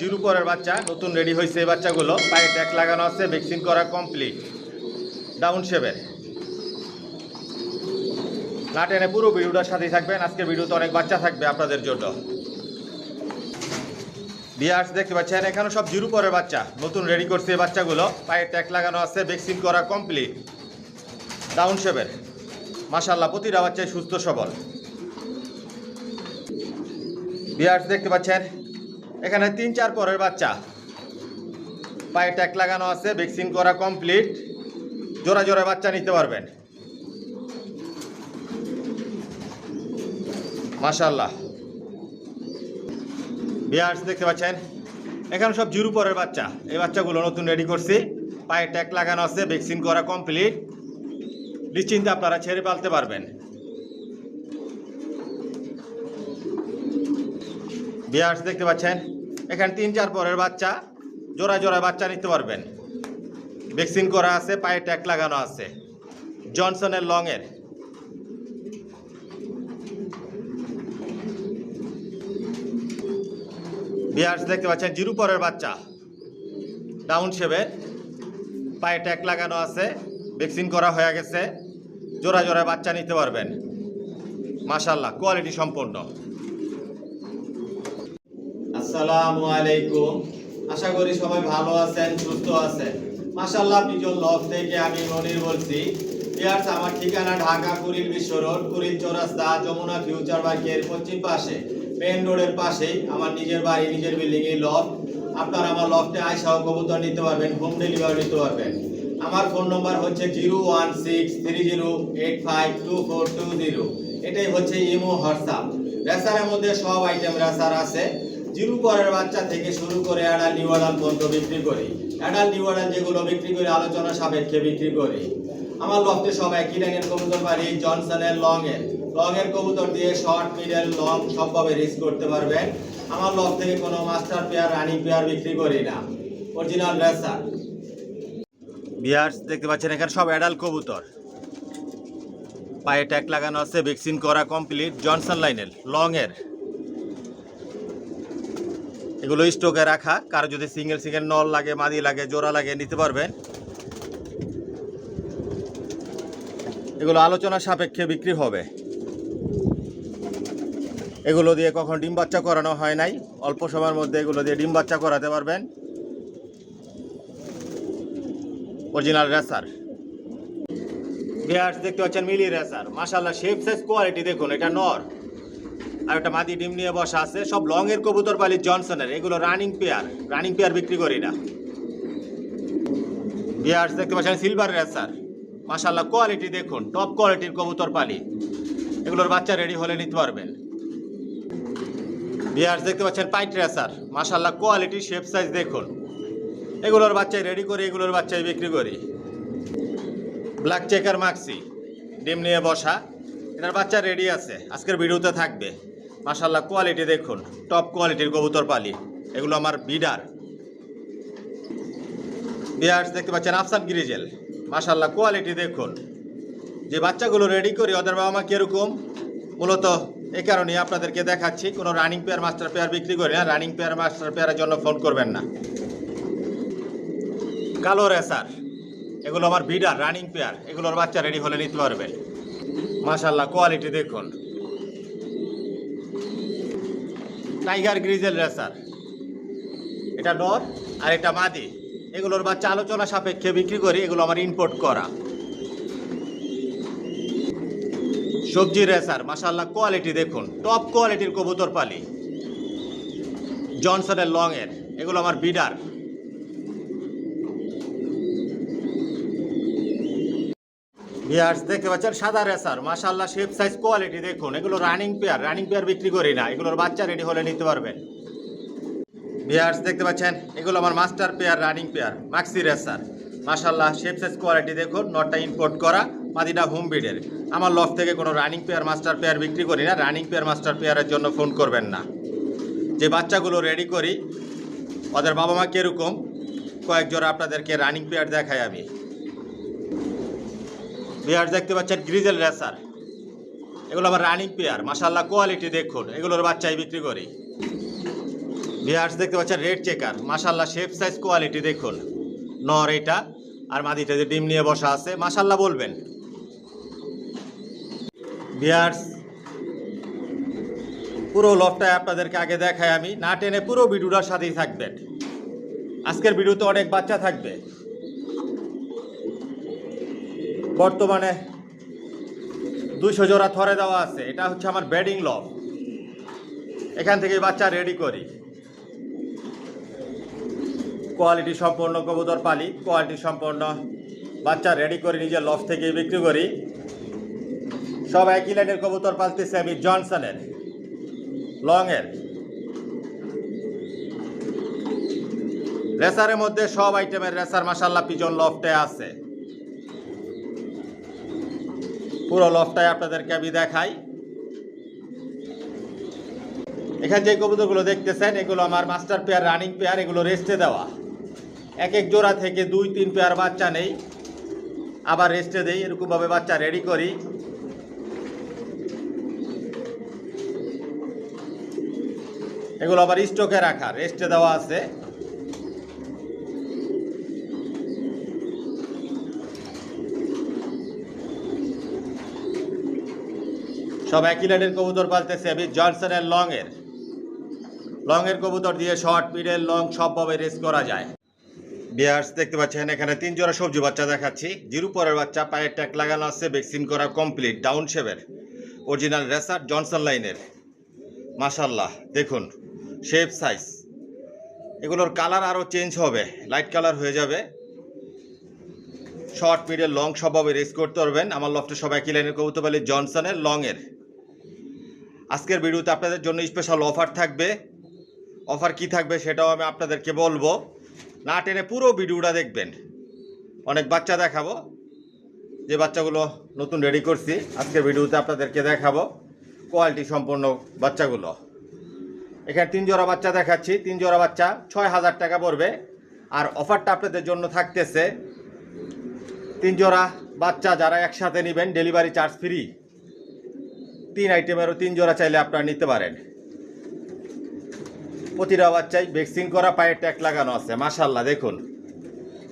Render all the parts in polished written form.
Zero পরের বাচ্চা নতুন রেডি হয়েছে। এই বাচ্চাগুলো পায়ে ট্যাগ লাগানো আছে, ভ্যাকসিন করা কমপ্লিট, ডাউন শেপের। না টেনে পুরো ভিডিওটার সাথেই থাকবেন। আজকের ভিডিওতে অনেক বাচ্চা থাকবে আপনাদের জন্য। বিয়ার্স দেখতে পাচ্ছেন এখানে সব জিরো পরের বাচ্চা নতুন রেডি করছে। এই বাচ্চাগুলো পায়ে ট্যাগ লাগানো আছে, ভ্যাকসিন করা কমপ্লিট, ডাউন শেপের। মাশাআল্লাহ প্রতিটা বাচ্চাই সুস্থ সবল। বিয়ার্স দেখতে পাচ্ছেন এখানে 3-4 পরের বাচ্চা পায়ে ট্যাগ লাগানো আছে, ভ্যাকসিন করা কমপ্লিট, জোড়া জোড়া বাচ্চা নিতে পারবেন। মাশাআল্লাহ। বিয়ার্স দেখতে পাচ্ছেন এখানে সব জিরো পরের বাচ্চা। এই বাচ্চাগুলো নতুন রেডি করছি, পায়ে ট্যাগ লাগানো আছে, ভ্যাকসিন করা কমপ্লিট, নিশ্চিন্তে আপনারা ছেড়ে পালতে পারবেন। বিয়ার্স দেখতে পাচ্ছেন এখানে 3-4 পরের বাচ্চা, জোড়া জোড়া বাচ্চা নিতে পারবেন। ভ্যাকসিন করা আছে, পায়ে ট্যাগ লাগানো আছে, জনসনের লংয়ের। বিয়ার্স দেখতে পাচ্ছেন জিরো পরের বাচ্চা, ডাউন শেপের, পায়ে ট্যাগ লাগানো আছে, ভ্যাকসিন করা হয়ে গেছে, জোড়া জোড়া বাচ্চা নিতে পারবেন। মাশাআল্লাহ কোয়ালিটি সম্পন্ন। আসসালামু আলাইকুম, আশা করি সবাই ভালো আছেন, সুস্থ আছেন। মাশাআল্লাহ পিজন লফ থেকে আমি মনির বলছি। বিয়ার্স আমার ঠিকানা ঢাকা কুড়িল বিশ্ব রোড, কুড়িল চৌরাস্তা, যমুনা ফিউচার পার্কের পশ্চিম পাশে, মেন রোডের পাশেই আমার নিজের বাড়ি, নিজের বিল্ডিং এই লফট। আপনারা আমার লফটে আইসাও কবুতর নিতে পারবেন, হোম ডেলিভারি নিতে পারবেন। আমার ফোন নম্বর হচ্ছে 01630852420। এটাই হচ্ছে ইমো হোয়াটসঅ্যাপ। রেসারের মধ্যে সব আইটেম রেসার আছে। জিরো পরের বাচ্চা থেকে শুরু করে অ্যাডাল্ট নিউ অ্যাডাল্ট পর্যন্ত বিক্রি করি। অ্যাডাল্ট নিউ অ্যাডাল্ট যেগুলো বিক্রি করি আলোচনা সাপেক্ষে বিক্রি করি। আমার লফটে সব একই রঙের কবুতর পারি, জনসনের লংয়ের কবুতর দিয়ে শর্ট, মিডল, লং সবভাবে রিস্ক করতে পারবেন। আমার লফট থেকে কোনো মাস্টার পেয়ার, রানিং পেয়ার বিক্রি করি না, অরিজিনাল রেসার। বিয়ার্স দেখতে পাচ্ছেন এখানে সব অ্যাডাল্ট কবুতর, পায়ে ট্যাগ লাগানো আছে, ভ্যাকসিন করা কমপ্লিট, জনসন লাইনের লংয়ের। এগুলো স্টকে রাখা, কারো যদি সিঙ্গেল সিঙ্গেল নল লাগে, মাদি লাগে, জোড়া লাগে নিতে পারবেন। এগুলো আলোচনা সাপেক্ষে বিক্রি হবে। এগুলো দিয়ে কখন ডিম বাচ্চা করানো হয় নাই, অল্প সময়ের মধ্যে এগুলো দিয়ে ডিম বাচ্চা করাতে পারবেন। Original racer. বিয়ার্স দেখতে পাচ্ছেন মিলি রেসার। মাশাআল্লাহ শেপ সাইজ কোয়ালিটি দেখুন, এটা নর আর একটা মাদি ডিম নিয়ে বসা আছে। সব লংয়ের কবুতর পালি, জনসনের। এগুলো রানিং পেয়ার বিক্রি করি না। বিয়ার্স দেখতে পাচ্ছেন সিলভার রেসার। মাশাআল্লাহ কোয়ালিটি দেখুন, টপ কোয়ালিটির কবুতর পালি। এগুলোর বাচ্চা রেডি হলে নিতে পারবেন। বিয়ার্স দেখতে পাচ্ছেন পাইট রেসার। মাশাআল্লাহ কোয়ালিটি, শেপ সাইজ দেখুন। এগুলোর বাচ্চাই রেডি করি, এগুলোর বাচ্চাই বিক্রি করি। ব্ল্যাক চেকার মাক্সি ডিম নিয়ে বসা, এটার বাচ্চা রেডি আছে, আজকের ভিডিওতে থাকবে। মাশাআল্লাহ কোয়ালিটি দেখুন, টপ কোয়ালিটির কবুতর পালি। এগুলো আমার বিডার। বিয়ার্স দেখতে পাচ্ছেন আফসান গ্রিজেল। মাশাআল্লাহ কোয়ালিটি দেখুন। যে বাচ্চাগুলো রেডি করি ওদের বাবা মা কীরকম, মূলত এই কারণেই আপনাদেরকে দেখাচ্ছি। কোনো রানিং পেয়ার, মাস্টার পেয়ার বিক্রি করি না। রানিং পেয়ার, মাস্টার পেয়ারের জন্য ফোন করবেন না। কালো রেসার, এগুলো আমার বিডার, রানিং পেয়ার। এগুলোর বাচ্চা রেডি হলে নিতে পারবেন। মাশাআল্লাহ কোয়ালিটি দেখুন। টাইগার গ্রিজেল রেসার, এটা নর আর এটা মাদি। এগুলোর বাচ্চা আলোচনা সাপেক্ষে বিক্রি করি, এগুলো আমার ইম্পোর্ট করা। সবজি রেসার, মাশাআল্লাহ কোয়ালিটি দেখুন, টপ কোয়ালিটির কবুতর পালি, জনসনের লংয়ের। এগুলো আমার বিডার। বিয়ার্স দেখতে পাচ্ছেন সাদা রেসার। মাশাআল্লাহ শেপ সাইজ কোয়ালিটি দেখুন। এগুলো রানিং পেয়ার বিক্রি করি না। এগুলোর বাচ্চা রেডি হলে নিতে পারবেন। বিয়ার্স দেখতে পাচ্ছেন এগুলো আমার master pair, running pair, maxi racer. মাশাআল্লাহ শেপ সাইজ কোয়ালিটি দেখুন। নটটা ইম্পোর্ট করা, মাদিটা হোম বিডের। আমার লফট থেকে কোনো রানিং পেয়ার, মাস্টার পেয়ার বিক্রি করি না। রানিং পেয়ার, মাস্টার পেয়ারের জন্য ফোন করবেন না। যে বাচ্চাগুলো রেডি করি ওদের বাবা মা কীরকম, কয়েক জোড়া আপনাদেরকে রানিং পেয়ার দেখাই আমি। বিয়ার্স দেখতে পাচ্ছেন গ্রিজেল রেসার। এগুলো আমার রানিং পেয়ার। মাশাআল্লাহ কোয়ালিটি দেখুন। এগুলোর বাচ্চাই বিক্রি করি। ভিউয়ার্স দেখতে পাচ্ছেন রেড চেকার, মাশাআল্লাহ শেপ সাইজ কোয়ালিটি দেখুন। নর এটা, আর মাদিটা যে ডিম নিয়ে বসা আছে, মাশাআল্লাহ বলবেন। ভিউয়ার্স পুরো লফটায় আপনাদেরকে আগে দেখাই আমি, না টেনে পুরো ভিডিওটার সাথেই থাকবেন। আজকের ভিডিওতে অনেক বাচ্চা থাকবে। বর্তমানে 200 জোড়া থরে দেওয়া আছে। এটা হচ্ছে আমার ব্রিডিং লফ, এখান থেকে বাচ্চা রেডি করি। কোয়ালিটি সম্পন্ন কবুতর পালি, কোয়ালিটি সম্পন্ন বাচ্চা রেডি করে নিজের লফ থেকে বিক্রি করি। সব একই লাইনের কবুতর পালতেছি আমি, জনসনের লংয়ের। রেসারের মধ্যে সব আইটেমের রেসার মাশাআল্লাহ পিজন লফটে আছে। পুরো লফটাই আপনাদেরকে আমি দেখাই। এখানে যে কবুতরগুলো দেখতেছেন এগুলো আমার মাস্টার পেয়ার, রানিং পেয়ার, এগুলো রেস্টে দেওয়া। এক এক জোড়া থেকে 2-3 পেয়ার বাচ্চা নেই, আবার রেস্টে দেই, এরকমভাবে বাচ্চা রেডি করি। এগুলো আবার স্টকে রাখা, রেস্টে দেওয়া আছে। সব একই লাইনের কবুতর পালতেছে আমি, জনসনের লংয়ের কবুতর দিয়ে শর্ট, মিডল, লং সবভাবে রেস করা যায়। ভিউয়ার্স দেখতে পাচ্ছেন এখানে 3 জোড়া সবজি বাচ্চা দেখাচ্ছি। জিরো পরের বাচ্চা, পায়ের ট্যাগ লাগানো আছে, ভ্যাকসিন করা কমপ্লিট, ডাউন শেপের অরিজিনাল রেসার, জনসন লাইনের। মাশাআল্লাহ দেখুন শেপ সাইজ। এগুলোর কালার আরও চেঞ্জ হবে, লাইট কালার হয়ে যাবে। শর্ট, মিডল, লং সবভাবে রেস করতে পারবেন। আমার লফটে সব একই লাইনের কবুতর পালি, জনসনের লংয়ের। আজকের ভিডিওতে আপনাদের জন্য স্পেশাল অফার থাকবে। অফার কি থাকবে সেটাও আমি আপনাদেরকে বলবো, না টেনে পুরো ভিডিওটা দেখবেন। অনেক বাচ্চা দেখাবো, যে বাচ্চাগুলো নতুন রেডি করছি আজকের ভিডিওতে আপনাদেরকে দেখাবো কোয়ালিটি সম্পন্ন বাচ্চাগুলো। এখানে 3 জোড়া বাচ্চা দেখাচ্ছি। 3 জোড়া বাচ্চা 6000 টাকা পড়বে। আর অফারটা আপনাদের জন্য থাকতেছে 3 জোড়া বাচ্চা যারা একসাথে নেবেন ডেলিভারি চার্জ ফ্রি। 3 আইটেমেরও 3 জোড়া চাইলে আপনারা নিতে পারেন। প্রতিটা বাচ্চাই ভ্যাকসিন করা, পায়ের ট্যাগ লাগানো আছে। মাশাআল্লাহ দেখুন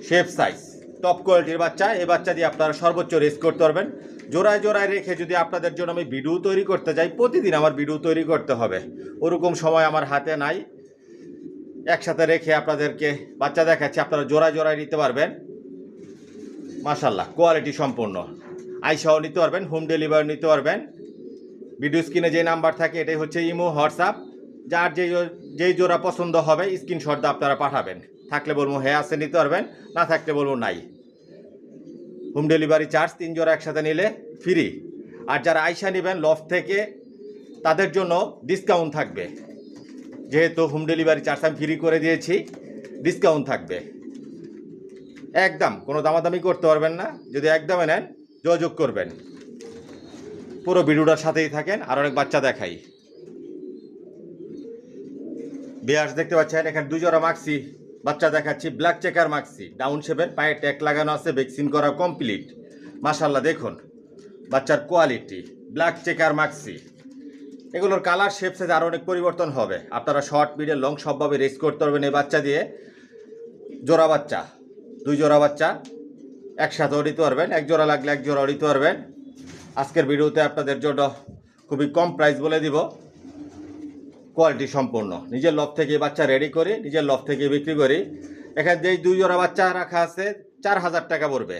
শেপ সাইজ, টপ কোয়ালিটির বাচ্চা। এই বাচ্চা দিয়ে আপনারা সর্বোচ্চ রেস করতে পারবেন। জোড়ায় জোড়ায় রেখে যদি আপনাদের জন্য আমি ভিডিও তৈরি করতে যাই, প্রতিদিন আমার ভিডিও তৈরি করতে হবে, ওরকম সময় আমার হাতে নাই। একসাথে রেখে আপনাদেরকে বাচ্চা দেখাচ্ছি, আপনারা জোড়ায় জোড়ায় নিতে পারবেন। মাশাআল্লাহ কোয়ালিটি সম্পন্ন, আইসাও নিতে পারবেন, হোম ডেলিভারি নিতে পারবেন। ভিডিও স্ক্রিনে যে নাম্বার থাকে এটাই হচ্ছে ইমো, হোয়াটসঅ্যাপ। যার যেই জোড়া পছন্দ হবে স্ক্রিনশট দিয়ে আপনারা পাঠাবেন। থাকলে বলবো হ্যাঁ আছে নিতে পারবেন, না থাকলে বলবো নাই। হোম ডেলিভারি চার্জ 3 জোড়া একসাথে নিলে ফ্রি। আর যারা আইসা নেবেন লফট থেকে তাদের জন্য ডিসকাউন্ট থাকবে। যেহেতু হোম ডেলিভারি চার্জ আমি ফ্রি করে দিয়েছি, ডিসকাউন্ট থাকবে। একদম কোনো দামাদামি করতে পারবেন না। যদি একদমে নেন যোগাযোগ করবেন। পুরো ভিডিওটার সাথেই থাকেন, আর অনেক বাচ্চা দেখাই। ভিউয়ার্স দেখতে পাচ্ছেন এখানে 2 জোড়া মাক্সি বাচ্চা দেখাচ্ছি, ব্ল্যাক চেকার মাক্সি, ডাউন শেপের, পায়ে ট্যাগ লাগানো আছে, ভ্যাকসিন করা কমপ্লিট। মাশাআল্লাহ দেখুন বাচ্চার কোয়ালিটি, ব্ল্যাক চেকার মাক্সি। এগুলোর কালার, শেপ সাইজ আরও অনেক পরিবর্তন হবে। আপনারা শর্ট, মিডল, লং সবভাবে রেস করতে পারবেন এই বাচ্চা দিয়ে। জোড়া বাচ্চা, 2 জোড়া বাচ্চা একসাথেও নিতে পারবেন, 1 জোড়া লাগলে 1 জোড়াও নিতে পারবেন। আজকের ভিডিওতে আপনাদের জন্য খুবই কম প্রাইস বলে দিব, কোয়ালিটি সম্পূর্ণ। নিজের লফ থেকে বাচ্চা রেডি করি, নিজের লফ থেকে বিক্রি করি। এখানে যেই 2 জোড়া বাচ্চা রাখা আছে 4000 টাকা পড়বে।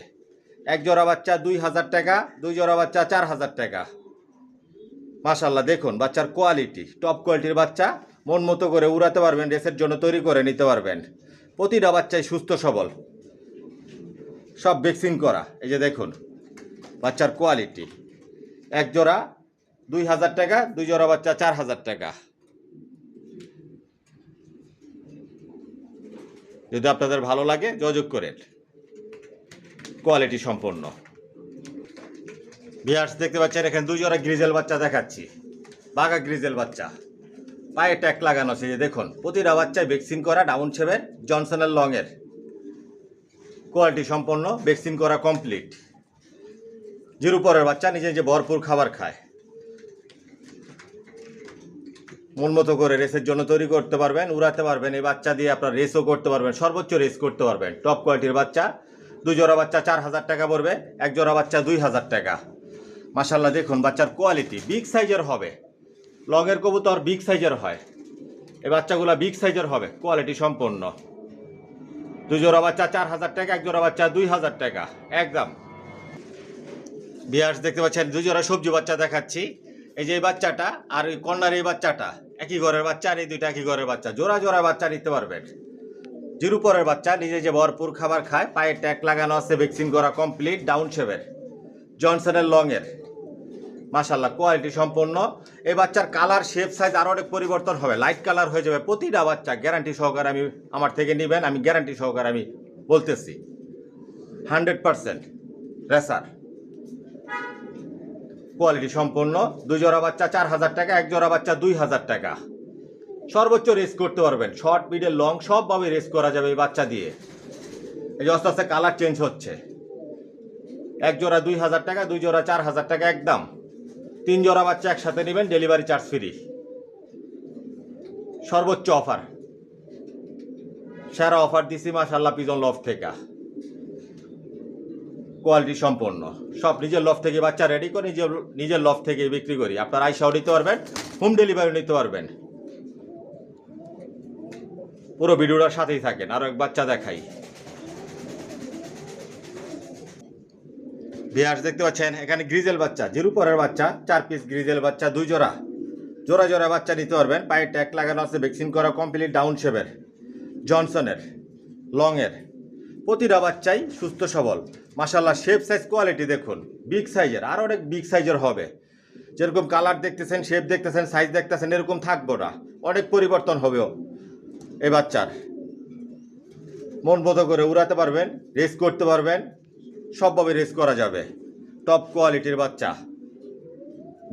1 জোড়া বাচ্চা 2000 টাকা, 2 জোড়া বাচ্চা 4000 টাকা। মাশাআল্লাহ দেখুন বাচ্চার কোয়ালিটি, টপ কোয়ালিটির বাচ্চা। মন মতো করে উড়াতে পারবেন, রেসের জন্য তৈরি করে নিতে পারবেন। প্রতিটা বাচ্চাই সুস্থ সবল, সব ভ্যাকসিন করা। এই যে দেখুন বাচ্চার কোয়ালিটি। 1 জোড়া 2000 টাকা, 2 জোড়া বাচ্চা 4000 টাকা। যদি আপনাদের ভালো লাগে যোগাযোগ করেন, কোয়ালিটি সম্পন্ন। ভিউয়ার্স দেখতে পাচ্ছেন এখানে 2 জোড়া গ্রিজেল বাচ্চা দেখাচ্ছি, বাঘা গ্রিজেল বাচ্চা, পায়ে ট্যাগ লাগানো আছে। যে দেখুন প্রতিটা বাচ্চায় ভ্যাকসিন করা, ডাউন শেপের, জনসনের লংয়ের, কোয়ালিটি সম্পন্ন, ভ্যাকসিন করা কমপ্লিট। জিরো পরের বাচ্চা, নিজে নিজে ভরপুর খাবার খায়। মন মতো করে রেসের জন্য তৈরি করতে পারবেন, উড়াতে পারবেন। এই বাচ্চা দিয়ে আপনার রেসও করতে পারবেন, সর্বোচ্চ রেস করতে পারবেন। টপ কোয়ালিটির বাচ্চা। 2 জোড়া বাচ্চা 4000 টাকা পড়বে, 1 জোড়া বাচ্চা 2000 টাকা। মাশাল্লাহ দেখুন বাচ্চার কোয়ালিটি বিগ সাইজের হবে। লংয়ের কবুতর বিগ সাইজের হয়, এই বাচ্চাগুলো বিগ সাইজের হবে, কোয়ালিটি সম্পন্ন। 2 জোড়া বাচ্চা 4000 টাকা, 1 জোড়া বাচ্চা 2000 টাকা একদম। ভিউয়ার্স দেখতে পাচ্ছেন 2 জোড়া সবজি বাচ্চা দেখাচ্ছি। এই যে এই বাচ্চাটা আর ওই কর্নার এই বাচ্চাটা একই ঘরের বাচ্চা, আর এই দুইটা একই ঘরের বাচ্চা। জোড়া জোড়া বাচ্চা নিতে পারবেন। জিরো পরের বাচ্চা, নিজে যে ভরপুর খাবার খায়, পায়ে ট্যাগ লাগানো আছে, ভ্যাকসিন করা কমপ্লিট, ডাউন শেপের, জনসনের লংয়ের। মাশাল্লাহ কোয়ালিটি সম্পন্ন। এই বাচ্চার কালার শেপ সাইজ আরও অনেক পরিবর্তন হবে, লাইট কালার হয়ে যাবে প্রতিটা বাচ্চা। গ্যারান্টি সহকারে আমি আমার থেকে নেবেন, আমি গ্যারান্টি সহকারে আমি বলতেছি 100% রেসার কোয়ালিটি সম্পন্ন। 2 জোড়া বাচ্চা 4000 টাকা, 1 জোড়া বাচ্চা 2000 টাকা। সর্বোচ্চ রেস করতে পারবেন, শর্ট মিডল লং সবভাবে রেস করা যাবে এই বাচ্চা দিয়ে। এই যে আস্তে আস্তে কালার চেঞ্জ হচ্ছে। 1 জোড়া 2000 টাকা, 2 জোড়া 4000 টাকা একদম। 3 জোড়া বাচ্চা একসাথে নেবেন, ডেলিভারি চার্জ ফ্রি। সর্বোচ্চ অফার, সেরা অফার দিছি মাশাল্লাহ পিজন লফট থেকে। কোয়ালিটি সম্পন্ন, সব নিজের লফট থেকে বাচ্চা রেডি করে নিজের লফট থেকে বিক্রি করি। আপনার আইসাও নিতে পারবেন, হোম ডেলিভারি নিতে পারবেন। পুরো ভিডিওটার সাথেই থাকেন। আরো এক বাচ্চা দেখাই। ভিউয়ার্স দেখতে পাচ্ছেন এখানে গ্রিজেল বাচ্চা, জিরো পরের বাচ্চা, 4 পিস গ্রিজেল বাচ্চা, 2 জোড়া। জোড়া জোড়া বাচ্চা নিতে পারবেন, পায়ে ট্যাগ লাগানো আছে, ভ্যাকসিন করা কমপ্লিট, ডাউন শেপের, জনসনের লংয়ের। প্রতিটা বাচ্চাই সুস্থ সবল মাশাল্লাহ। শেপ সাইজ কোয়ালিটি দেখুন, বিগ সাইজের, আর অনেক বিগ সাইজের হবে। যেরকম কালার দেখতেছেন, শেপ দেখতেছেন, সাইজ দেখতেছেন, এরকম থাকবো না, অনেক পরিবর্তন হবেও। এই বাচ্চার মন মতো করে উড়াতে পারবেন, রেস করতে পারবেন, সবভাবে রেস করা যাবে। টপ কোয়ালিটির বাচ্চা,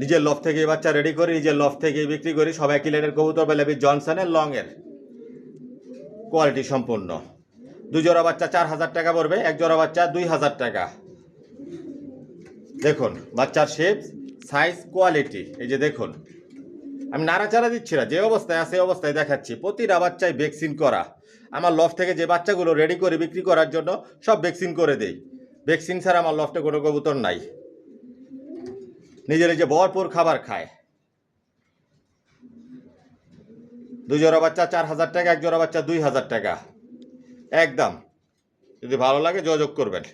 নিজের লফট থেকে এই বাচ্চা রেডি করি, নিজের লফট থেকে বিক্রি করি। সব একই লাইনের কবুতর বেলাবি, জনসনের লংয়ের, কোয়ালিটি সম্পন্ন। 2 জোড়া বাচ্চা 4000 টাকা পড়বে, 1 জোড়া বাচ্চা 2000 টাকা। দেখুন বাচ্চার শেপ সাইজ কোয়ালিটি, এই যে দেখুন আমি নাড়াচাড়া দিচ্ছি না, যে অবস্থায় আছে এই অবস্থায় দেখাচ্ছি। প্রতিটা বাচ্চায় ভ্যাকসিন করা। আমার লফট থেকে যে বাচ্চাগুলো রেডি করে বিক্রি করার জন্য সব ভ্যাকসিন করে দেই। ভ্যাকসিন ছাড়া আমার লফটে কোনো কবুতর নাই। নিজের যে ভরপুর খাবার খায়। 2 জোড়া বাচ্চা 4000 টাকা, 1 জোড়া বাচ্চা 2000 টাকা একদম। যদি ভালো লাগে যোগাযোগ করবেন।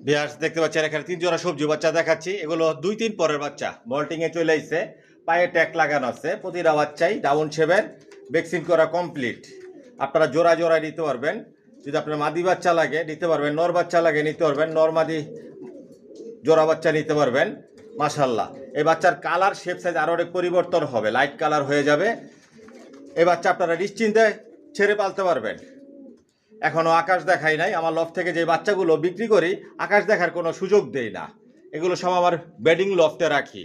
ভিউয়ার্স দেখতে পাচ্ছেন এখানে 3 জোড়া সবজি বাচ্চা দেখাচ্ছি। এগুলো 2-3 পরের বাচ্চা, মল্টিংয়ে চলে আসছে, পায়ে ট্যাগ লাগানো আছে। প্রতিটা বাচ্চাই ডাউন শেপের, ভ্যাকসিন করা কমপ্লিট। আপনারা জোড়া জোড়া নিতে পারবেন। যদি আপনার মাদি বাচ্চা লাগে নিতে পারবেন, নর বাচ্চা লাগে নিতে পারবেন, নর মাদি জোড়া বাচ্চা নিতে পারবেন। মাশাল্লাহ এই বাচ্চার কালার শেপ সাইজ আরও অনেক পরিবর্তন হবে, লাইট কালার হয়ে যাবে। এই বাচ্চা আপনারা নিশ্চিন্তে ছেড়ে পালতে পারবেন। এখনও আকাশ দেখাই নাই। আমার লফট থেকে যে বাচ্চাগুলো বিক্রি করি আকাশ দেখার কোনো সুযোগ দেই না। এগুলো সব আমার বেডিং লফটে রাখি,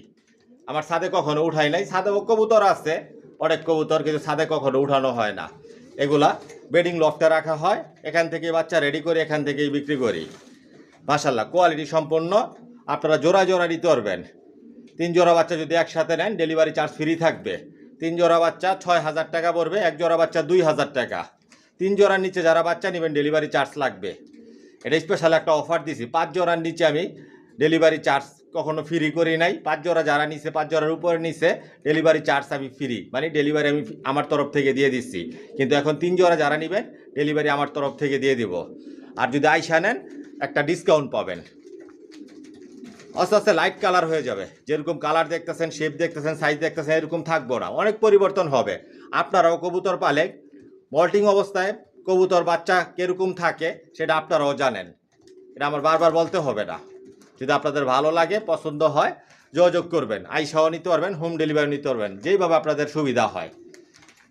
আমার ছাদে কখনো উঠাই নাই। ছাদে কবুতর আছে অনেক কবুতর, কিন্তু ছাদে কখনো উঠানো হয় না। এগুলা বেডিং লফটে রাখা হয়, এখান থেকে বাচ্চা রেডি করে এখান থেকেই বিক্রি করি। মাশাল্লাহ কোয়ালিটি সম্পন্ন। আপনারা জোড়া জোড়া নিতে পারবেন। 3 জোড়া বাচ্চা যদি একসাথে নেন ডেলিভারি চার্জ ফ্রি থাকবে। 3 জোড়া বাচ্চা 6000 টাকা পড়বে, 1 জোড়া বাচ্চা 2000 টাকা। 3 জোড়ার নিচে যারা বাচ্চা নেবেন ডেলিভারি চার্জ লাগবে। এটা স্পেশাল একটা অফার দিছি। 5 জোড়ার নিচে আমি ডেলিভারি চার্জ কখনো ফ্রি করি নাই। 5 জোড়া যারা নিছে, 5 জোড়ার উপরে নিছে, ডেলিভারি চার্জ আমি ফ্রি, মানে ডেলিভারি আমি আমার তরফ থেকে দিয়ে দিচ্ছি। কিন্তু এখন 3 জোড়া যারা নেবেন ডেলিভারি আমার তরফ থেকে দিয়ে দিব। আর যদি আইসা নেন একটা ডিসকাউন্ট পাবেন। আস্তে আস্তে লাইট কালার হয়ে যাবে। যেরকম কালার দেখতেছেন, শেপ দেখতেছেন, সাইজ দেখতেছেন, এরকম থাকবো না, অনেক পরিবর্তন হবে। আপনারাও কবুতর পালে মল্টিং অবস্থায় কবুতর বাচ্চা কীরকম থাকে সেটা আপনারাও জানেন, এটা আমার বারবার বলতে হবে না। যদি আপনাদের ভালো লাগে, পছন্দ হয়, যোগাযোগ করবেন। আইসাও নিতে পারবেন, হোম ডেলিভারি নিতে পারবেন, যেইভাবে আপনাদের সুবিধা হয়।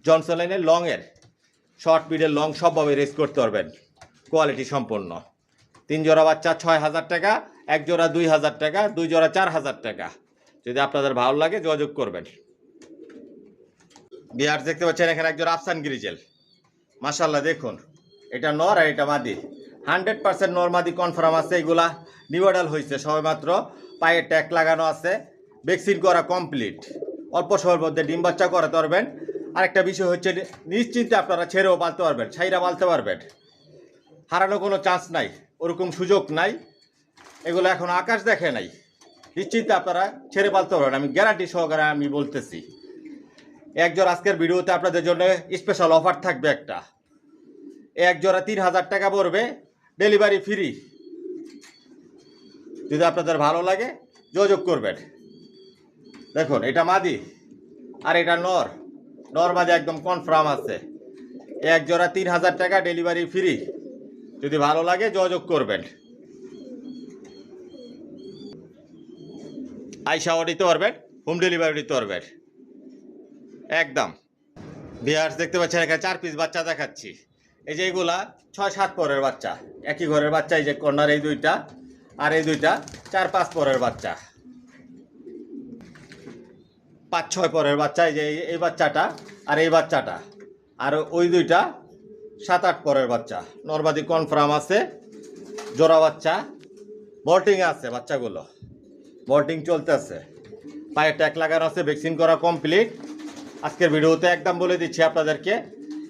জনসন লাইনের লংয়ের, শর্ট মিডের লং সবভাবে রেস করতে পারবেন, কোয়ালিটি সম্পন্ন। 3 জোড়া বাচ্চা 6000 টাকা, 1 জোড়া 2000 টাকা, 2 জোড়া 4000 টাকা। যদি আপনাদের ভালো লাগে যোগাযোগ করবেন। ভিউয়ার্স দেখতে পাচ্ছেন এখানে 1 জোড়া আফসান গ্রিজেল। মাশাল্লাহ দেখুন, এটা নর আর এটা মাদি। 100% নর মাদি কনফার্ম আছে। এগুলা নিউ অ্যাডাল হয়েছে সবে মাত্র, পায়ে ট্যাগ লাগানো আছে, ভ্যাকসিন করা কমপ্লিট, অল্প সময়ের মধ্যে ডিম বাচ্চা করাতে পারবেন। আরেকটা বিষয় হচ্ছে নিশ্চিন্তে আপনারা ছেড়েও পালতে পারবেন, ছাইরা পালতে পারবেন, হারানো কোনো চান্স নাই, ওরকম সুযোগ নাই। এগুলো এখন আকাশ দেখে নাই, নিশ্চিন্তে আপনারা ছেড়ে পালতে পারবেন, আমি গ্যারান্টি সহকারে আমি বলতেছি। এক জোড়া আজকের ভিডিওতে আপনাদের জন্য স্পেশাল অফার থাকবে একটা, এক জোড়া 3000 টাকা পড়বে, ডেলিভারি ফ্রি। যদি আপনাদের ভালো লাগে যোগাযোগ করবেন। দেখুন এটা মাদি আর এটা নর, নর মাদি একদম কনফার্ম আছে। এক জোড়া 3000 টাকা, ডেলিভারি ফ্রি। যদি ভালো লাগে যোগাযোগ করবেন, আইসাও নিতে পারবেন, হোম ডেলিভারি নিতে পারবেন একদম। ভিউয়ার্স দেখতে পাচ্ছেন এখানে 4 পিস বাচ্চা দেখাচ্ছি। এই যে এগুলা 6-7 পরের বাচ্চা, একই ঘরের বাচ্চা। এই যে কর্নার এই দুইটা আর এই দুইটা 4-5 পরের বাচ্চা, 5-6 পরের বাচ্চা। এই যে এই বাচ্চাটা আর এই বাচ্চাটা, আর ওই দুইটা 7-8 পরের বাচ্চা। নরমাদি কনফার্ম আছে, জোড়া বাচ্চা, বল্টিং আছে, বাচ্চাগুলো বল্টিং চলতেছে, পায়ে ট্যাগ লাগানো আছে, ভ্যাকসিন করা কমপ্লিট। আজকের ভিডিওতে একদম বলে দিচ্ছি আপনাদেরকে,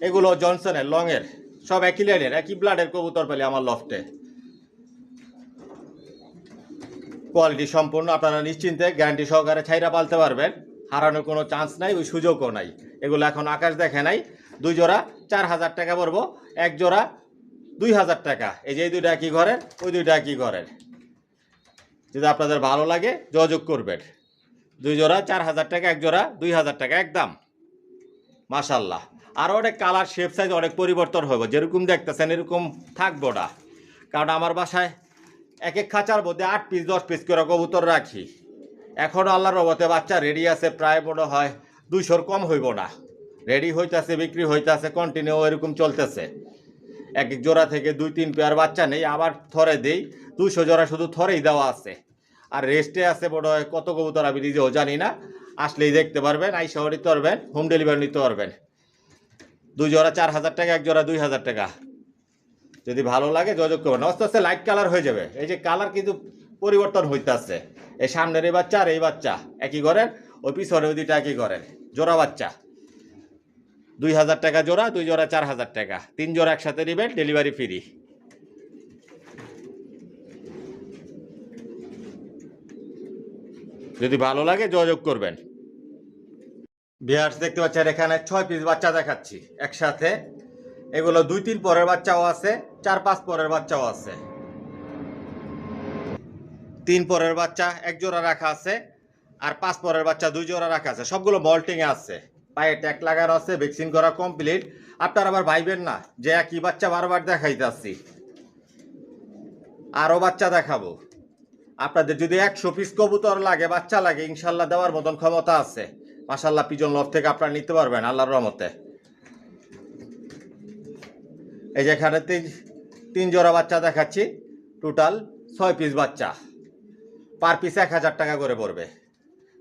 এগুলো জনসনের লংয়ের, সব একই লাইনের একই ব্লাডের কবুতর পেলে আমার লফটে। কোয়ালিটি সম্পূর্ণ, আপনারা নিশ্চিন্তে গ্যারান্টি সহকারে ছাইরা পালতে পারবেন, হারানোর কোনো চান্স নাই, ওই সুযোগও নাই। এগুলো এখন আকাশ দেখে নাই। 2 জোড়া 4000 টাকা পড়বো, 1 জোড়া 2000 টাকা। এই যে এই দুইটা একই ঘরের, ওই দুইটা একই ঘরের। যদি আপনাদের ভালো লাগে যোগাযোগ করবেন। 2 জোড়া 4000 টাকা, 1 জোড়া 2000 টাকা একদম। মাশাল্লাহ, আরও অনেক কালার শেপ সাইজ অনেক পরিবর্তন হবে, যেরকম দেখতেছেন এরকম থাকবো না। কারণ আমার বাসায় এক এক খাঁচার মধ্যে 8 পিস 10 পিস করে কবুতর রাখি। এখনও আল্লাহর রহমতে বাচ্চা রেডি আছে, প্রায় মনে হয় 200-র কম হইব না। রেডি হইতেছে, বিক্রি হইতেছে, কন্টিনিউ এরকম চলতেছে। এক এক জোড়া থেকে 2-3 পেয়ার বাচ্চা নেই, আবার থরে দেই। 200 জোড়া শুধু থরেই দেওয়া আছে, আর রেস্টে আছে মনে হয় কত কবুতর আমি নিজেও জানি না। আসলেই দেখতে পারবেন, আইসাও নিতে পারবেন, হোম ডেলিভারি নিতে পারবেন। 2 জোড়া 4000 টাকা, 1 জোড়া 2000 টাকা। যদি ভালো লাগে যোগাযোগ করবেন। আস্তে আস্তে লাইট কালার হয়ে যাবে। এই যে কালার কিন্তু পরিবর্তন হইতেছে। এই সামনের এই বাচ্চা আর এই বাচ্চা একই ঘরের, ওই পিছনে ওই দুইটা একই ঘরের, জোড়া বাচ্চা। 2000 টাকা জোড়া, 2 জোড়া 4000 টাকা, 3 জোড়া একসাথে নেবেন, ডেলিভারি ফ্রি। যদি ভালো লাগে যোগাযোগ করবেন। ভিউয়ার্স দেখতে পাচ্ছেন এখানে 6 পিস বাচ্চা দেখাচ্ছি একসাথে। এগুলো 2-3 পরের বাচ্চাও আছে, 4-5 পরের বাচ্চাও আছে। 3 পরের বাচ্চা 1 জোড়া রাখা আছে, আর 5 পরের বাচ্চা 2 জোড়া রাখা আছে। সবগুলো মল্টিংয়ে আছে, পায়ে ট্যাগ লাগানো আছে, ভ্যাকসিন করা কমপ্লিট। আপনারা আবার ভাইবেন না যে একই বাচ্চা বারবার দেখাইতেছি, আরও বাচ্চা দেখাবো। আপনাদের যদি 100 পিস কবুতর লাগে, বাচ্চা লাগে, ইনশাল্লাহ দেওয়ার মতন ক্ষমতা আছে। মাশাল্লাহ, পিজন লফ থেকে আপনারা নিতে পারবেন আল্লাহর রহমতে। এই যে এখানে 3 জোড়া বাচ্চা দেখাচ্ছি, টোটাল 6 পিস বাচ্চা, পার পিস 1000 টাকা করে পড়বে।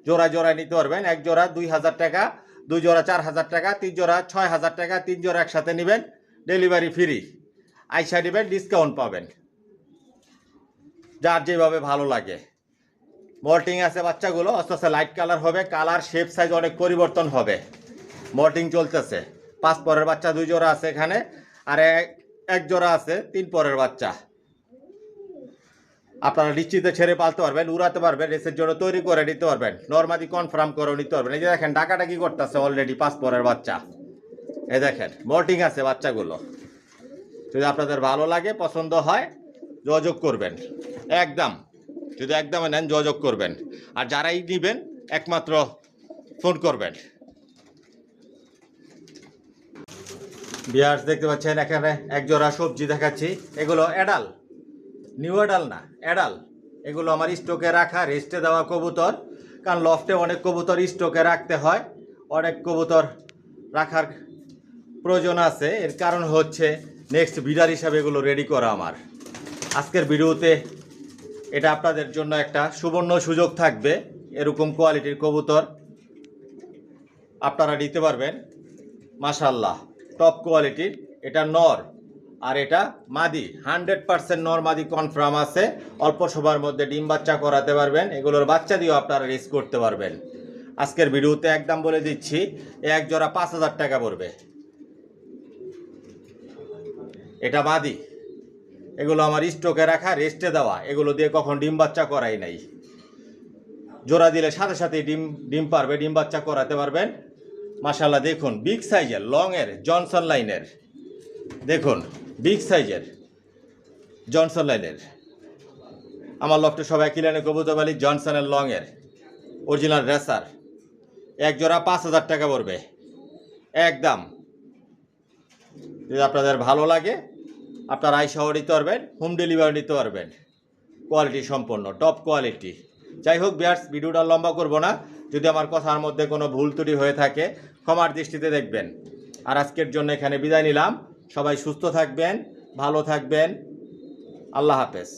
জোড়ায় জোড়ায় নিতে পারবেন। 1 জোড়া 2000 টাকা, 2 জোড়া 4000 টাকা, 3 জোড়া 6000 টাকা। 3 জোড়া একসাথে নেবেন, ডেলিভারি ফ্রি। আইসা নেবেন, ডিসকাউন্ট পাবেন, যার যেভাবে ভালো লাগে। মল্টিং আছে বাচ্চাগুলো, আস্তে আস্তে লাইট কালার হবে, কালার শেপ সাইজ অনেক পরিবর্তন হবে। মল্টিং চলতেছে। 5 পরের বাচ্চা 2 জোড়া আছে এখানে, আর 1 জোড়া আছে 3 পরের বাচ্চা। আপনারা নিশ্চিন্তে ছেড়ে পালতে পারবেন, উড়াতে পারবেন, রেসের জন্য তৈরি করে নিতে পারবেন, নর্মালি কনফার্ম করে নিতে পারবেন। এই যে দেখেন ডাকাটা কি করতেছে অলরেডি 5 পরের বাচ্চা। এই দেখেন মল্টিং আছে বাচ্চাগুলো। যদি আপনাদের ভালো লাগে, পছন্দ হয়, যোগাযোগ করবেন একদম। যদি একদমে নেন যোগাযোগ করবেন, আর যারাই নেবেন একমাত্র ফোন করবেন। ভিউয়ার্স দেখতে পাচ্ছেন এখানে 1 জোড়া সবজি দেখাচ্ছি। এগুলো অ্যাডাল, নিউ অ্যাডাল না, অ্যাডাল। এগুলো আমার স্টকে রাখা, রেস্টে দেওয়া কবুতর। কারণ লফটে অনেক কবুতর স্টকে রাখতে হয়, অনেক কবুতর রাখার প্রয়োজন আছে। এর কারণ হচ্ছে নেক্সট বিডার হিসাবে এগুলো রেডি করা আমার। আজকের ভিডিওতে এটা আপনাদের জন্য একটা সুবর্ণ সুযোগ থাকবে। এরকম কোয়ালিটির কবুতর আপনারা নিতে পারবেন। মাশাআল্লাহ, টপ কোয়ালিটির। এটা নর, আর এটা মাদি 100% নর মাদি কনফার্ম আছে। অল্প সময়ের মধ্যে ডিম বাচ্চা করাতে পারবেন, এগুলোর বাচ্চা দিয়েও আপনারা রেস করতে পারবেন। আজকের ভিডিওতে একদম বলে দিচ্ছি, এক জোড়া 5,000 টাকা পড়বে। এটা মাদি, এগুলো আমার স্টকে রাখা, রেস্টে দেওয়া, এগুলো দিয়ে কখন ডিম বাচ্চা করাই নাই। জোড়া দিলে সাথে সাথে ডিম পারবে, ডিম বাচ্চা করাতে পারবেন। মাশাআল্লাহ দেখুন, বিগ সাইজের লংয়ের জনসন লাইনের, দেখুন বিগ সাইজের জনসন লাইনের। আমার লফটে সবাই কিলানে কবুতর বালি জনসনের লংয়ের অরিজিনাল রেসার। এক জোড়া 5,000 টাকা পড়বে একদম। যদি আপনাদের ভালো লাগে আপনারা আইসাও নিতে পারবেন, হোম ডেলিভারি নিতে পারবেন, কোয়ালিটি সম্পন্ন টপ কোয়ালিটি। যাই হোক ভিউয়ার্স, ভিডিওটা লম্বা করব না। যদি আমার কথার মধ্যে কোনো ভুল ত্রুটি হয়ে থাকে ক্ষমার দৃষ্টিতে দেখবেন। আর আজকের জন্য এখানে বিদায় নিলাম। সবাই সুস্থ থাকবেন, ভালো থাকবেন। আল্লাহ হাফেজ।